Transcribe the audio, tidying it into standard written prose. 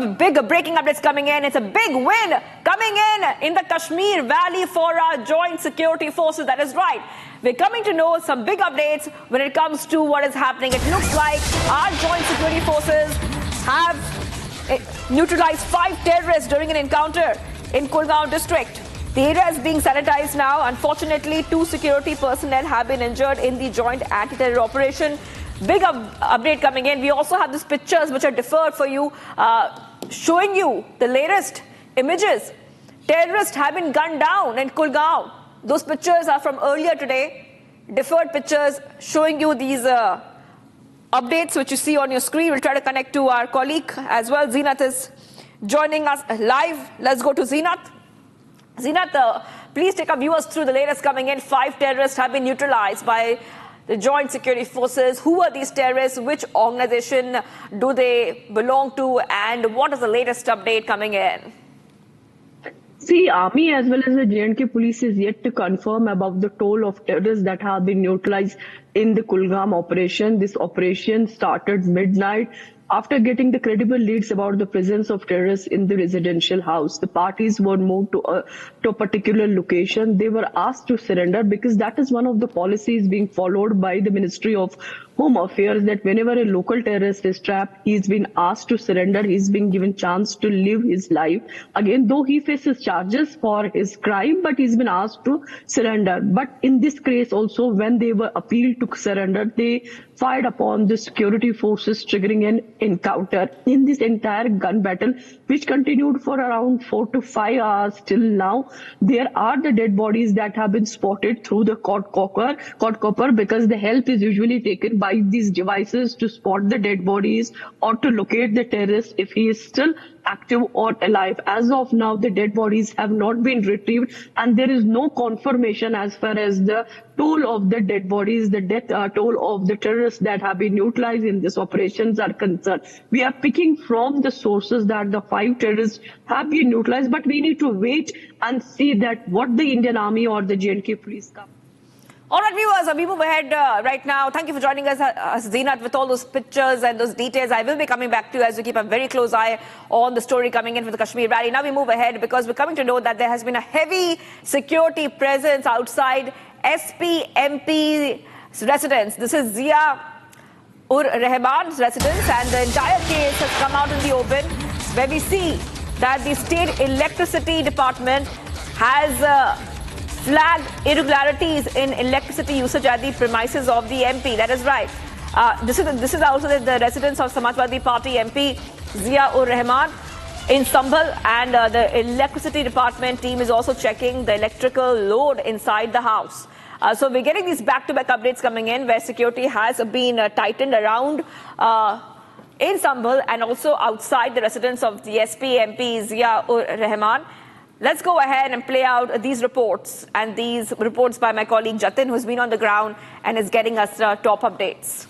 some big breaking updates coming in. It's a big win coming in the Kashmir Valley for our joint security forces. That is right. We're coming to know some big updates when it comes to what is happening. It looks like our joint security forces have neutralized 5 terrorists during an encounter in Kulgaon district. The area is being sanitized now. Unfortunately, 2 security personnel have been injured in the joint anti-terror operation. Big update coming in. We also have these pictures which are deferred for you, showing you the latest images. Terrorists have been gunned down in Kulgaon. Those pictures are from earlier today. Deferred pictures showing you these updates which you see on your screen. We'll try to connect to our colleague as well. Zeenat is joining us live. Let's go to Zeenat. Zeenat, please take our viewers through the latest coming in. 5 terrorists have been neutralized by the joint security forces. Who are these terrorists? Which organization do they belong to? And what is the latest update coming in? See, Army as well as the J&K police is yet to confirm about the toll of terrorists that have been neutralized in the Kulgaon operation. This operation started midnight. After getting the credible leads about the presence of terrorists in the residential house, the parties were moved to a particular location. They were asked to surrender because that is one of the policies being followed by the Ministry of Home Affairs, that whenever a local terrorist is trapped, he's been asked to surrender. He's been given chance to live his life. Again, though he faces charges for his crime, but he's been asked to surrender. But in this case also, when they were appealed to surrender, they fired upon the security forces, triggering an encounter. In this entire gun battle, which continued for around 4 to 5 hours till now, there are the dead bodies that have been spotted through the quadcopter, because the help is usually taken by these devices to spot the dead bodies or to locate the terrorist if he is still active or alive. As of now, the dead bodies have not been retrieved, and there is no confirmation as far as the toll of the dead bodies, the death toll of the terrorists that have been neutralized in these operations are concerned. We are picking from the sources that the 5 terrorists have been neutralized, but we need to wait and see that what the Indian Army or the J&K police come. All right, viewers, we move ahead right now. Thank you for joining us, Zeenat, with all those pictures and those details. I will be coming back to you as we keep a very close eye on the story coming in for the Kashmir Valley. Now we move ahead because we're coming to know that there has been a heavy security presence outside SP MP's residence. This is Zia Ur Rahman's residence, and the entire case has come out in the open, where we see that the State Electricity Department has flagged irregularities in electricity usage at the premises of the MP. That is right. This is also the residence of Samajwadi Party MP Zia Ur Rahman in Sambhal, and the electricity department team is also checking the electrical load inside the house. So we're getting these back-to-back updates coming in, where security has been tightened around in Sambhal and also outside the residence of the SP MP Zia Ur Rahman. Let's go ahead and play out these reports, and these reports by my colleague Jatin, who's been on the ground and is getting us top updates.